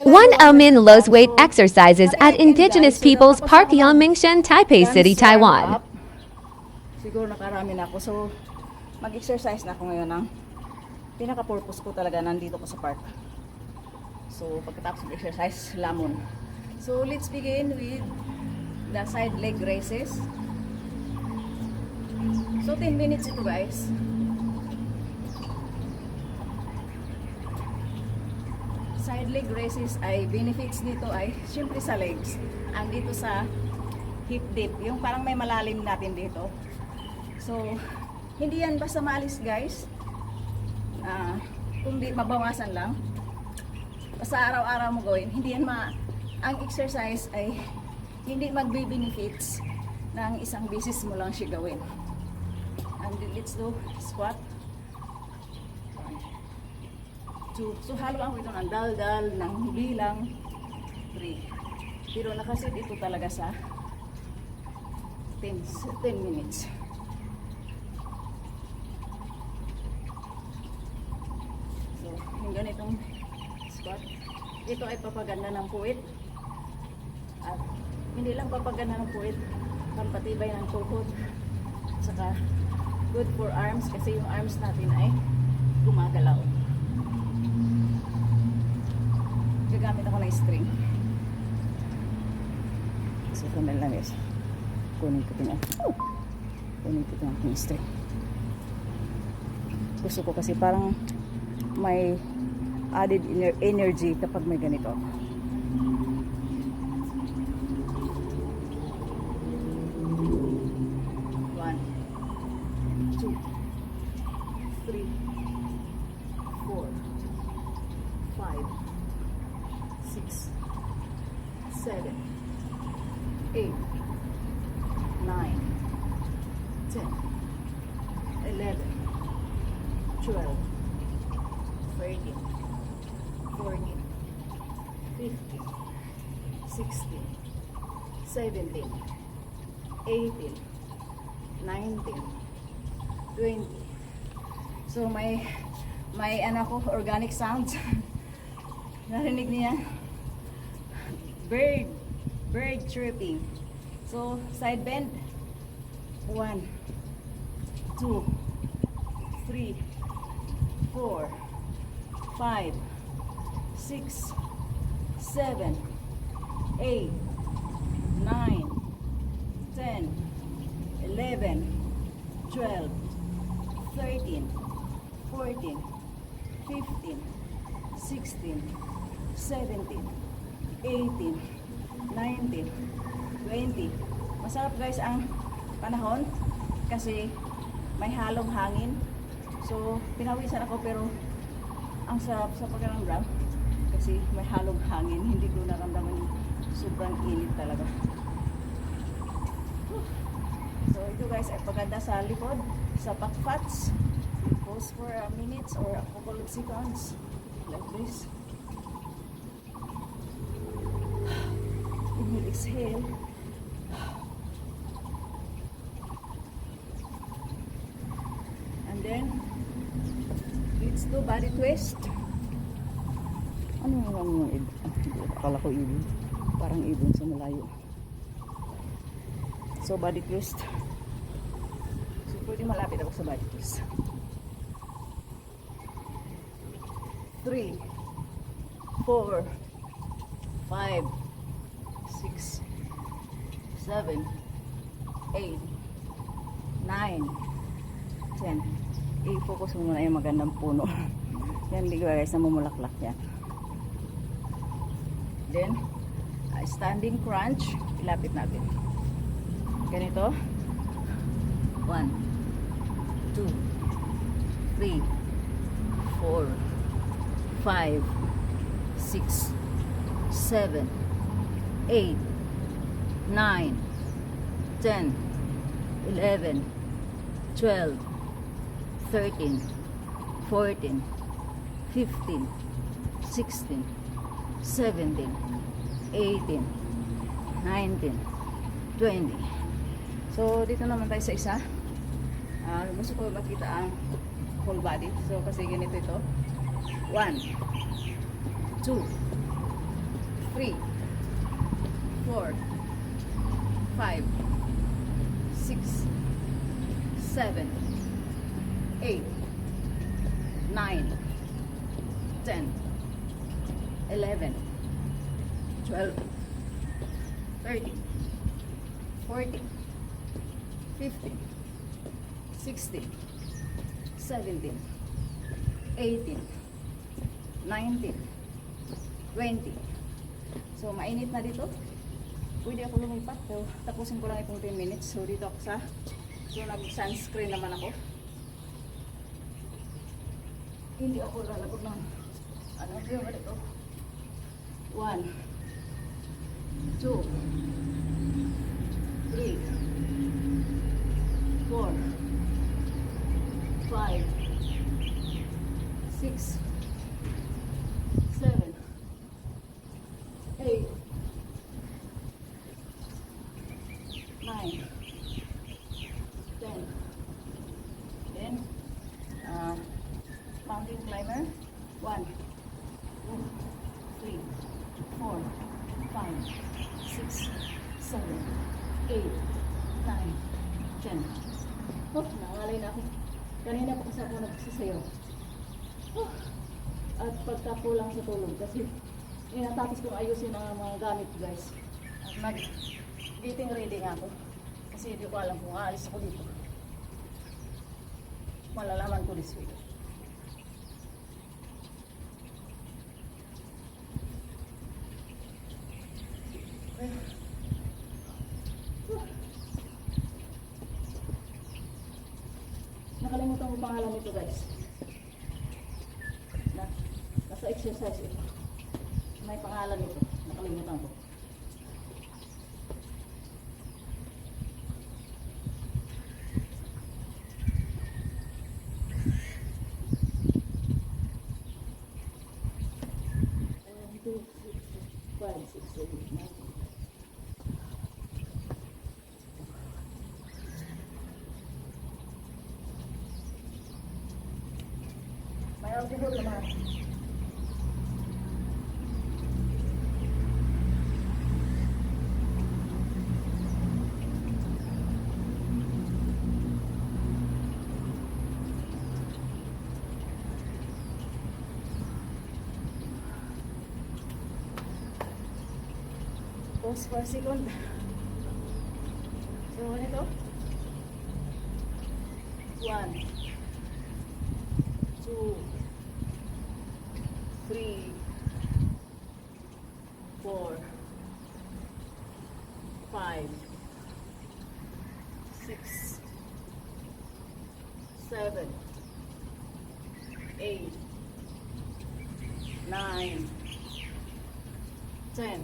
One Amin lows weight exercises at Indigenous Peoples Park Yangmingshan, Taipei City, Taiwan. Siguro nakarami na ako. So, mag-exercise na ako ngayon. Pinaka-purpose ko talaga nandito ko sa park. So, pagkatapos mag-exercise, lamon. So, let's begin with the side leg raises. So, 10 minutes ito guys. Side leg raises ay benefits dito ay syempre sa legs. Ang dito sa hip dip, yung parang may malalim natin dito. So, hindi yan basta maalis guys. Kung di mabawasan lang. Basta araw-araw mo gawin. Hindi yan ang exercise ay hindi magbe-benefits ng isang beses mo lang siya gawin. And let's do squat. So, haluan ko ito ng dal-dal, ng bilang 3. Pero nakasit ito talaga sa 10 minutes. So, yung ganitong squat. Ito ay papaganda ng puwit. At hindi lang papaganda ng puwit, pampatibay ng tuhod. Saka, good for arms kasi yung arms natin ay gumagalaw. Gagamit ako ng string. So, kung lang guys. Kunin ko ito ng string. Gusto ko kasi parang may added energy kapag may ganito. 8, 9, 10, 11, 12, 13, 14, 15, 16, 17, 18, 19, 20. So may ano ko, organic sounds. Narinig niya? Bird chirping. So, side bend. 1, 2, 3, 4, 5, 6, 7, 8, 9, 10, 11, 12, 13, 14, 15, 16, 17, 18, 19, 20. Masarap guys ang panahon kasi may halong hangin. So, pinawisan ako pero ang sarap sa pagkaramdam kasi may halong hangin. Hindi ko naramdaman yung sobrang init talaga. So, ito guys ay paganda sa likod, sa backfats. Pause for a minute or a couple of seconds like this. Inhale, exhale. And then, let's do body twist. Ano yung ibon? Akala ko ibon. Parang ibon sa malayo. So, body twist. So, pwede malapit ako sa body twist. 3, 4, 5, 6, 7, 8, 9, 10. I-focus mo muna yung magandang puno. Yan, di ba guys, namumulaklak yan. Then, standing crunch, ilapit natin. Ganito. 1, 2, 3, 4, 5, 6, 7, 8, 9, 10, 11, 12, 13, 14, 15, 16, 17, 18, 19, 20. So, dito naman tayo sa isa. Gusto ko makita ang whole body. So, kasi ganito ito. 1, 2, 3, 4, 5, 6, 7, 8, 9, 10, 11, 12, 13, 14, 15, 16, 17, 18, 19, 20. So, mainit na dito. Pwede ako lumipat. So, tapusin ko lang itong 10 minutes. So, dito ako sa... So, nag-sunscreen naman ako. Hindi ako lalagod ng... Ano yung ba dito? 1, 2, 3, 4, 5, 6, 7, 8, 9, 10. Then, mountain climber. 1, 2, 3, 4, 5, 6, 7, 8, 9, 10. Oh, nangalay na ako. Kanina pa kasi ako nagsasayaw. Oh, at pagkakulang sa tulog kasi natapos kong ayusin ang mga gamit, guys. At mag-getting ready nga ako. Kasi hindi ko alam kung aalis ako dito. Malalaman ko this week. Okay. Nakalimutan ko pangalan nito, guys. Nasa exercise ito. May pangalan nito. Nakalimutan ko. Mayroon siguro naman. Pause for a second. So, ano ito? 1, 2, 3, 4, 5, 6, 7, 8, 9, 10.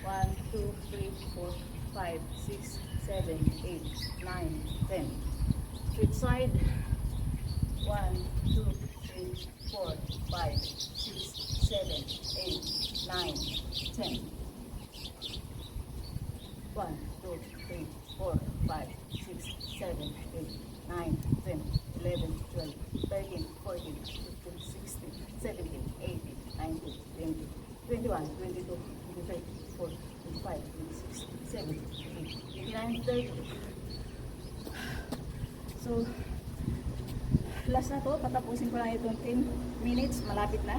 1, 2, 3, 4, 5, 6, 7, 8, 9, 10. Switch side. 1, 2, 3, 4, 5, 6, 7, 8, 9, 10. 1, 2, 3, 4, 5, 6, 7, 8, 9, 10, 11, 12, 13, 14, 15, 16, 17, 18, 19, 20, 21, 22, 23, 24, 25, 26, 27, 28, 29, 30. So, last na to, patapusin ko lang itong 10 minutes, malapit na.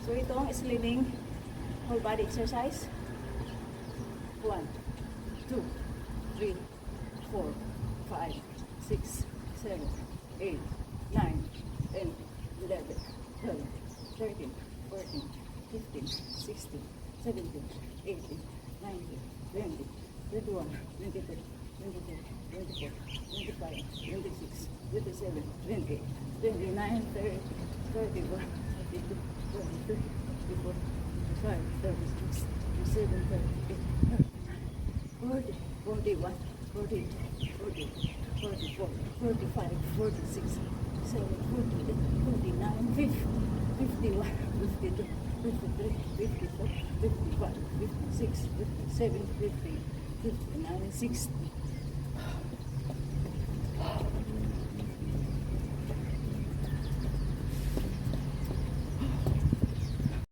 So, ito ang slimming whole body exercise. 1, 2, 3, 4, 5, 6, 7, 8, 9, 10, 11, 12, 13, 14, 15, 16, 17, 18, 19, 20, 21, 22, 23, 24, 25, 26, 27, 28, 29, 30, 31, 32, 33, 34, 35, 36, 37, 38, 40, 41, 42, 43, 44, 45, 46, 47, 48, 49, 50, 51, 52, 53, 54, 55, 56, 57, 58, 59, 60,